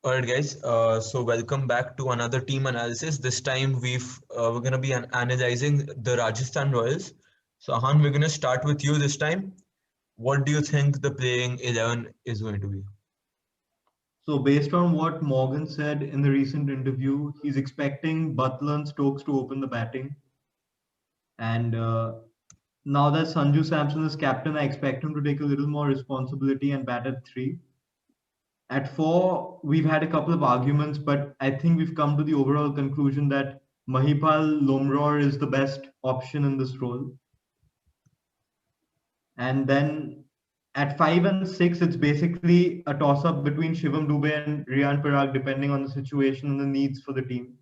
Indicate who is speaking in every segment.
Speaker 1: Alright, guys. So welcome back to another team analysis. This time we're gonna be analyzing the Rajasthan Royals. So Ahan, we're gonna start with you this time. What do you think the playing 11 is going to be?
Speaker 2: So, based on what Morgan said in the recent interview, he's expecting Butler and Stokes to open the batting. And now that Sanju Samson is captain, I expect him to take a little more responsibility and bat at three. At four, we've had a couple of arguments, but I think we've come to the overall conclusion that Mahipal Lomror is the best option in this role. And then at 5 and 6, it's basically a toss up between Shivam Dubey and Riyan Parag, depending on the situation and the needs for the team.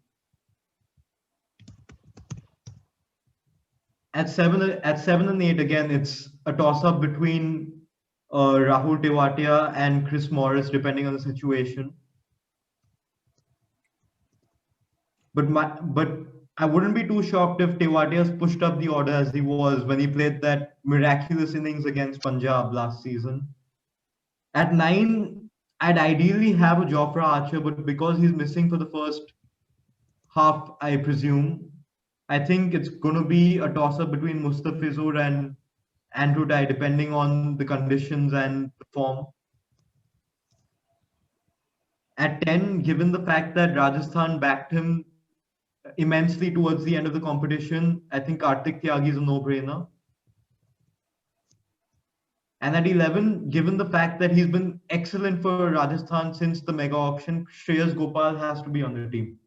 Speaker 2: At seven and 8, again, it's a toss up between Rahul Tewatia and Chris Morris, depending on the situation. But I wouldn't be too shocked if Tewatia's pushed up the order as he was when he played that miraculous innings against Punjab last season. At 9, I'd ideally have a Jofra Archer, but because he's missing for the first half, I presume, I think it's going to be a toss-up between Mustafizur and Andrew Dye, depending on the conditions and the form. At 10, given the fact that Rajasthan backed him immensely towards the end of the competition, I think Kartik Tyagi is a no-brainer. And at 11, given the fact that he's been excellent for Rajasthan since the mega auction, Shreyas Gopal has to be on the team.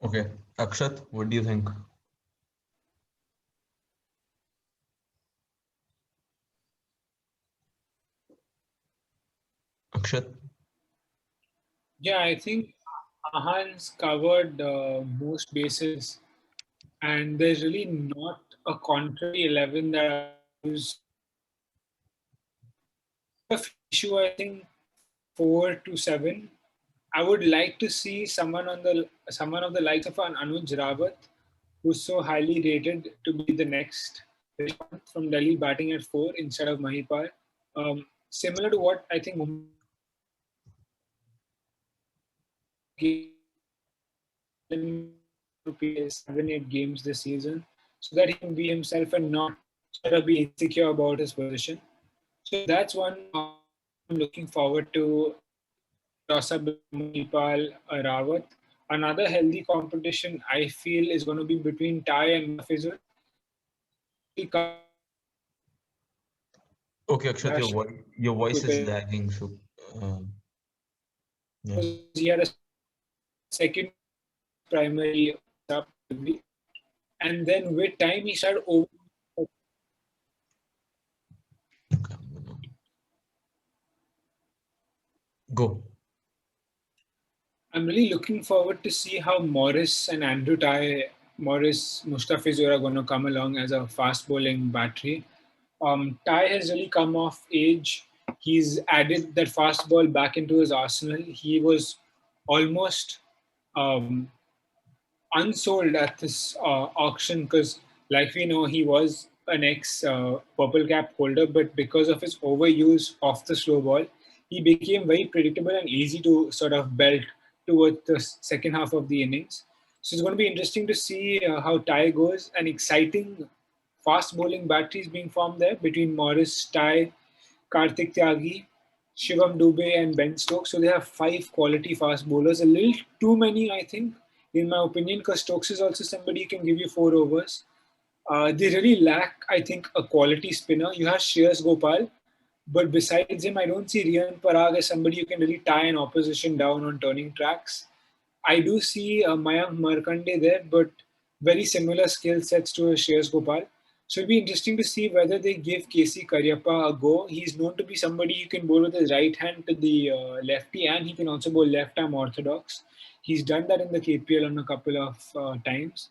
Speaker 1: Okay, Akshat, what do you think? Akshat?
Speaker 3: Yeah, I think Ahan's covered most bases, and there's really not a contrary 11 that I use. Issue, I think 4 to 7. I would like to see someone of the likes of an Anuj Rawat, who's so highly rated to be the next from Delhi batting at 4 instead of Mahipal. Similar to what I think 7-8 games this season, so that he can be himself and not sort of be insecure about his position. So that's one I'm looking forward to. Toss up Manipal Rawat. Another healthy competition I feel is going to be between Tai and Mafizul.
Speaker 1: Okay, Akshat, your voice is lagging. So, yeah.
Speaker 3: He had a second primary up, and then with time he started over.
Speaker 1: Go.
Speaker 3: I'm really looking forward to see how Morris and Andrew Morris, Mustafizur are going to come along as a fast bowling battery. Tai has really come off age. He's added that fast ball back into his arsenal. He was almost unsold at this auction because, like we know, he was an ex-purple cap holder, but because of his overuse of the slow ball, he became very predictable and easy to sort of belt towards the second half of the innings. So it's going to be interesting to see how Tai goes. An exciting fast bowling batteries being formed there between Morris, Tai, Kartik Tyagi, Shivam Dubey, and Ben Stokes. So they have 5 quality fast bowlers. A little too many, I think, in my opinion, because Stokes is also somebody who can give you 4 overs. They really lack, I think, a quality spinner. You have Shreyas Gopal, but besides him, I don't see Riyan Parag as somebody who can really tie an opposition down on turning tracks. I do see Mayank Markande there, but very similar skill sets to Shreyas Gopal. So it'll be interesting to see whether they give KC Karyappa a go. He's known to be somebody who can bowl with his right hand to the lefty, and he can also bowl left arm orthodox. He's done that in the KPL on a couple of times.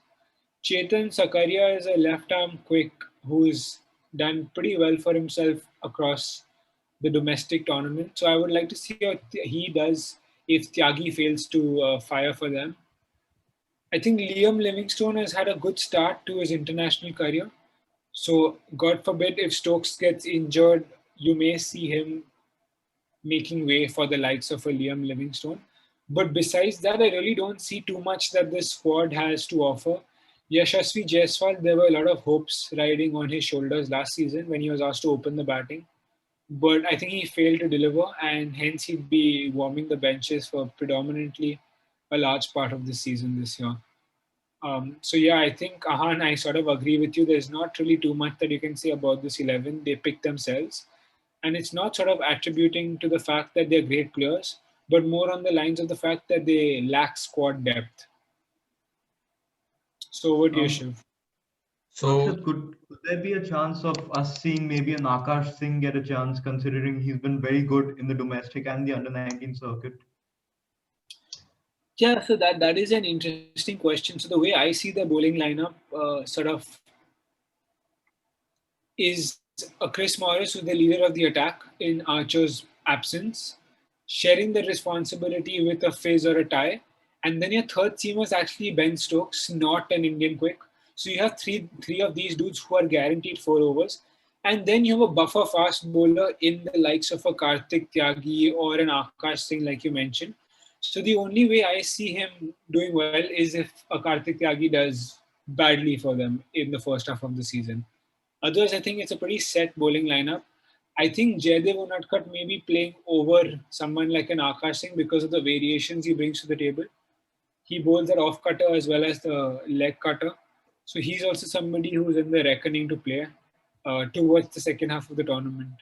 Speaker 3: Chetan Sakaria is a left arm quick who's done pretty well for himself across the domestic tournament. So I would like to see how he does if Tyagi fails to fire for them. I think Liam Livingstone has had a good start to his international career. So God forbid if Stokes gets injured, you may see him making way for the likes of a Liam Livingstone. But besides that, I really don't see too much that this squad has to offer. Yashasvi Jaiswal, there were a lot of hopes riding on his shoulders last season when he was asked to open the batting. But I think he failed to deliver, and hence he'd be warming the benches for predominantly a large part of the season this year. So yeah, I think Ahan, I sort of agree with you. There's not really too much that you can say about this 11. They picked themselves, and it's not sort of attributing to the fact that they're great players, but more on the lines of the fact that they lack squad depth. So what do you,
Speaker 2: Um,
Speaker 3: Shiv?
Speaker 1: So
Speaker 2: Rakshit, could there be a chance of us seeing maybe an Akash Singh get a chance, considering he's been very good in the domestic and the under 19 circuit?
Speaker 3: Yeah, so that is an interesting question. So the way I see the bowling lineup, sort of is a Chris Morris, who's the leader of the attack in Archer's absence, sharing the responsibility with a Fizz or a tie. And then your third seamer is actually Ben Stokes, not an Indian quick. So you have three of these dudes who are guaranteed 4 overs. And then you have a buffer fast bowler in the likes of a Kartik Tyagi or an Akash Singh, like you mentioned. So the only way I see him doing well is if a Kartik Tyagi does badly for them in the first half of the season. Otherwise, I think it's a pretty set bowling lineup. I think Jaydev Unadkat may be playing over someone like an Akash Singh because of the variations he brings to the table. He bowls that off cutter as well as the leg cutter. So he's also somebody who's in the reckoning to play towards the second half of the tournament.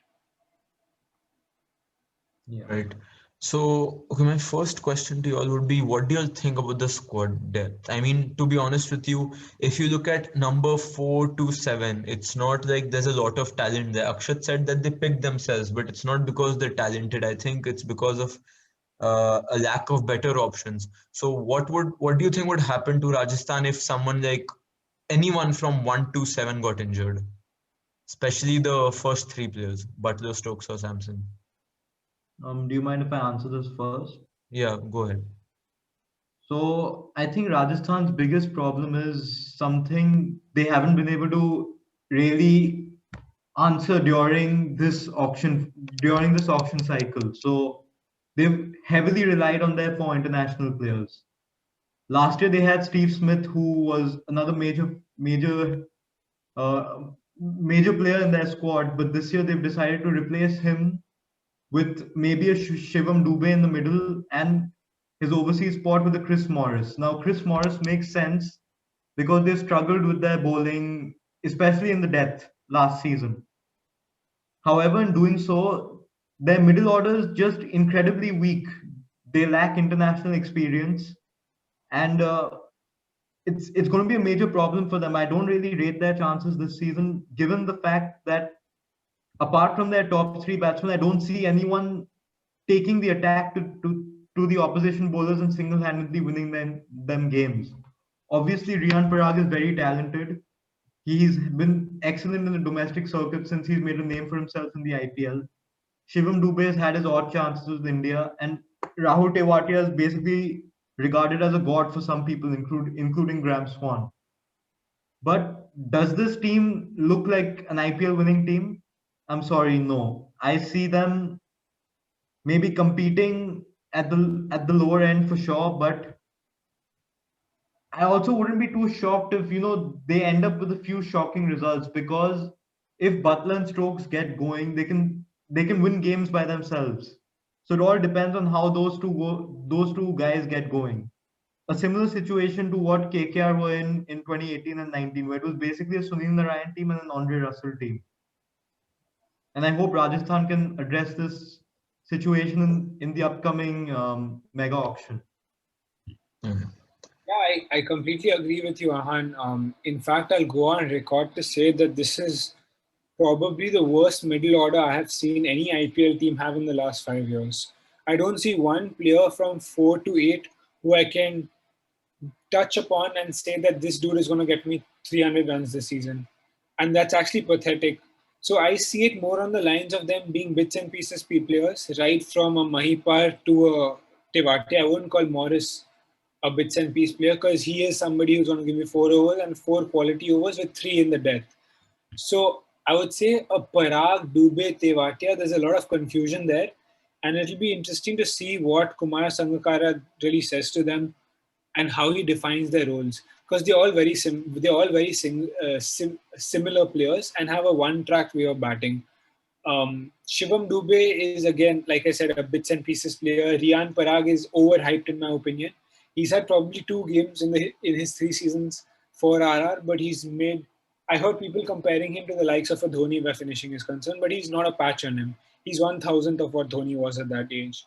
Speaker 2: Yeah.
Speaker 1: right. So, okay, my first question to you all would be, what do you all think about the squad depth? I mean, to be honest with you, if you look at number 4 to 7, it's not like there's a lot of talent there. Akshat said that they picked themselves, but it's not because they're talented. I think it's because of a lack of better options. So, what do you think would happen to Rajasthan if someone like anyone from 1 to 7 got injured, especially the first three players, Butler, Stokes, or Samson?
Speaker 2: Do you mind if I answer this first?
Speaker 1: Yeah, go ahead.
Speaker 2: So I think Rajasthan's biggest problem is something they haven't been able to really answer during this auction cycle. So they've heavily relied on their four international players. Last year they had Steve Smith, who was another uh, major player in their squad, but this year they've decided to replace him with maybe a Shivam Dubey in the middle and his overseas spot with a Chris Morris. Now, Chris Morris makes sense because they struggled with their bowling, especially in the death last season. However, in doing so, their middle order is just incredibly weak. They lack international experience, and it's going to be a major problem for them. I don't really rate their chances this season, given the fact that apart from their top three batsmen, I don't see anyone taking the attack to the opposition bowlers and single-handedly winning them games. Obviously, Riyan Parag is very talented. He's been excellent in the domestic circuit since he's made a name for himself in the IPL. Shivam Dubey has had his odd chances with India, and Rahul Tewatia is basically regarded as a god for some people, including Graham Swan. But does this team look like an IPL winning team? I'm sorry, no. I see them maybe competing at the lower end for sure, but I also wouldn't be too shocked if they end up with a few shocking results, because if Butler and Stokes get going, they can win games by themselves. So it all depends on how those two guys get going. A similar situation to what KKR were in 2018 and 19, where it was basically a Sunil Narayan team and an Andre Russell team. And I hope Rajasthan can address this situation in the upcoming mega auction.
Speaker 1: Mhm.
Speaker 3: Yeah, I completely agree with you, Ahan. In fact, I'll go on record to say that this is probably the worst middle order I have seen any IPL team have in the last 5 years. I don't see one player from 4 to 8 who I can touch upon and say that this dude is going to get me 300 runs this season. And that's actually pathetic. So I see it more on the lines of them being bits and pieces players, right from a Mahipar to a Tewati. I wouldn't call Morris a bits and piece player because he is somebody who's going to give me 4 overs and 4 quality overs with 3 in the death. So I would say a Parag, Dubey, Tewatia, there's a lot of confusion there. and it'll be interesting to see what Kumar Sangakkara really says to them and how he defines their roles, because they're all very similar players and have a one-track way of batting. Shivam Dubey is, again, like I said, a bits and pieces player. Riyan Parag is overhyped in my opinion. He's had probably 2 games in his 3 seasons for RR, but he's made. I heard people comparing him to the likes of a Dhoni where finishing is concerned, but he's not a patch on him. He's 1,000th of what Dhoni was at that age.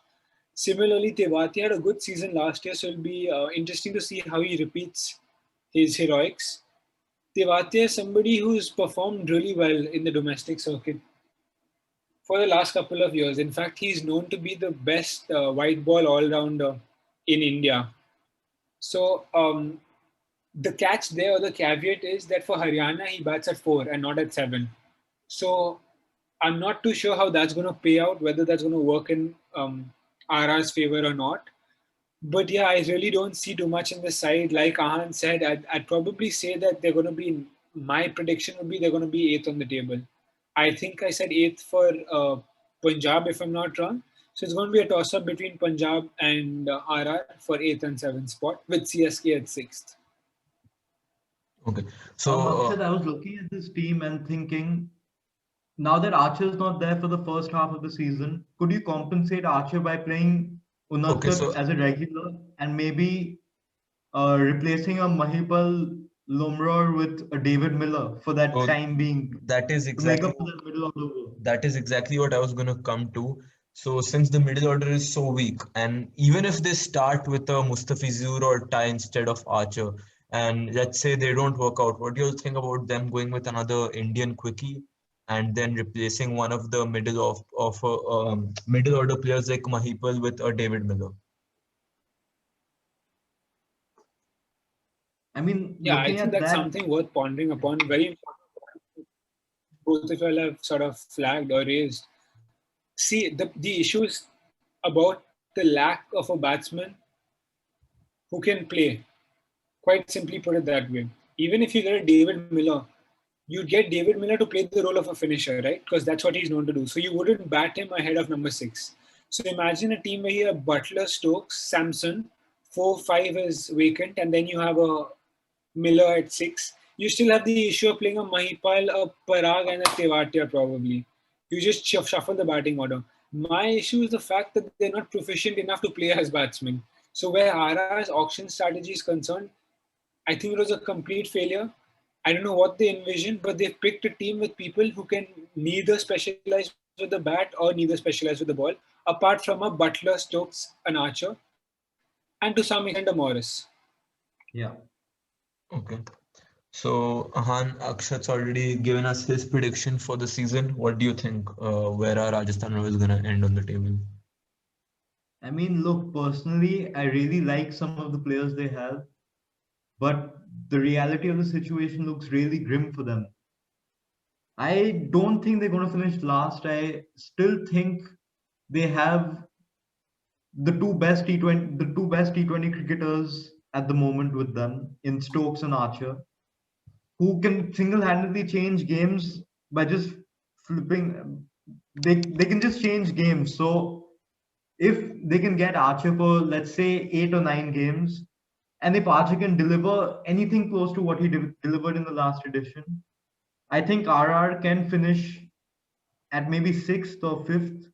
Speaker 3: Similarly, Tewati had a good season last year, so it'll be interesting to see how he repeats his heroics. Tewati is somebody who's performed really well in the domestic circuit for the last couple of years. In fact, he's known to be the best white ball all-rounder in India. So the catch there, or the caveat, is that for Haryana, he bats at 4 and not at 7. So I'm not too sure how that's going to pay out, whether that's going to work in RR's favor or not. But yeah, I really don't see too much in the side. Like Ahan said, I'd probably say that they're going to be, my prediction would be they're going to be 8th on the table. I think I said 8th for Punjab, if I'm not wrong. So it's going to be a toss-up between Punjab and RR for 8th and 7th spot, with CSK at 6th.
Speaker 1: Okay. So
Speaker 2: Akshat, I was looking at this team and thinking, now that Archer's not there for the first half of the season, could you compensate Archer by playing Unadkat as a regular and maybe replacing a Mahipal Lomror with a David Miller for that time being?
Speaker 1: That is
Speaker 2: to
Speaker 1: exactly
Speaker 2: make up for the middle of the world.
Speaker 1: That is exactly what I was going to come to. So since the middle order is so weak, and even if they start with a Mustafizur or Tai instead of Archer, and let's say they don't work out, what do you think about them going with another Indian quickie and then replacing one of the middle order players like Mahipal with a David Miller?
Speaker 2: I mean,
Speaker 3: Yeah, I
Speaker 2: looking
Speaker 3: think
Speaker 2: at
Speaker 3: that's
Speaker 2: that,
Speaker 3: something worth pondering upon. Very important. Both of you have sort of flagged or raised. See, the issue is about the lack of a batsman who can play. Quite simply put it that way. Even if you get a David Miller, you'd get David Miller to play the role of a finisher, right? Because that's what he's known to do. So you wouldn't bat him ahead of number 6. So imagine a team where you have Butler, Stokes, Samson, 4, 5 is vacant, and then you have a Miller at 6. You still have the issue of playing a Mahipal, a Parag, and a Tewatia probably. You just shuffle the batting order. My issue is the fact that they're not proficient enough to play as batsmen. So where RR's auction strategy is concerned, I think it was a complete failure. I don't know what they envisioned, but they've picked a team with people who can neither specialize with the bat or neither specialize with the ball, apart from a Butler, Stokes, an Archer, and to some extent a Morris.
Speaker 2: yeah.
Speaker 1: Okay. So Akshat's already given us his prediction for the season. What do you think? Where are Rajasthan Royals going to end on the table?
Speaker 2: I mean, look, personally, I really like some of the players they have, but the reality of the situation looks really grim for them. I don't think they're going to finish last. I still think they have the two best T20 cricketers at the moment with them in Stokes and Archer, who can single-handedly change games by just flipping. They can just change games. So if they can get Archer for, let's say, 8 or 9 games, and if Archer can deliver anything close to what he delivered in the last edition, I think RR can finish at maybe 6th or 5th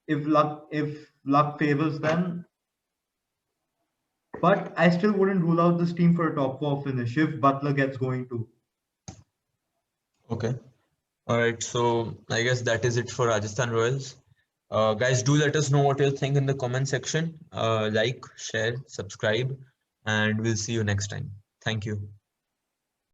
Speaker 2: if luck favors them. But I still wouldn't rule out this team for a top 4 finish if Butler gets going too.
Speaker 1: Okay. All right. So I guess that is it for Rajasthan Royals. Guys, do let us know what you think in the comment section. Like, share, subscribe, and we'll see you next time. Thank you.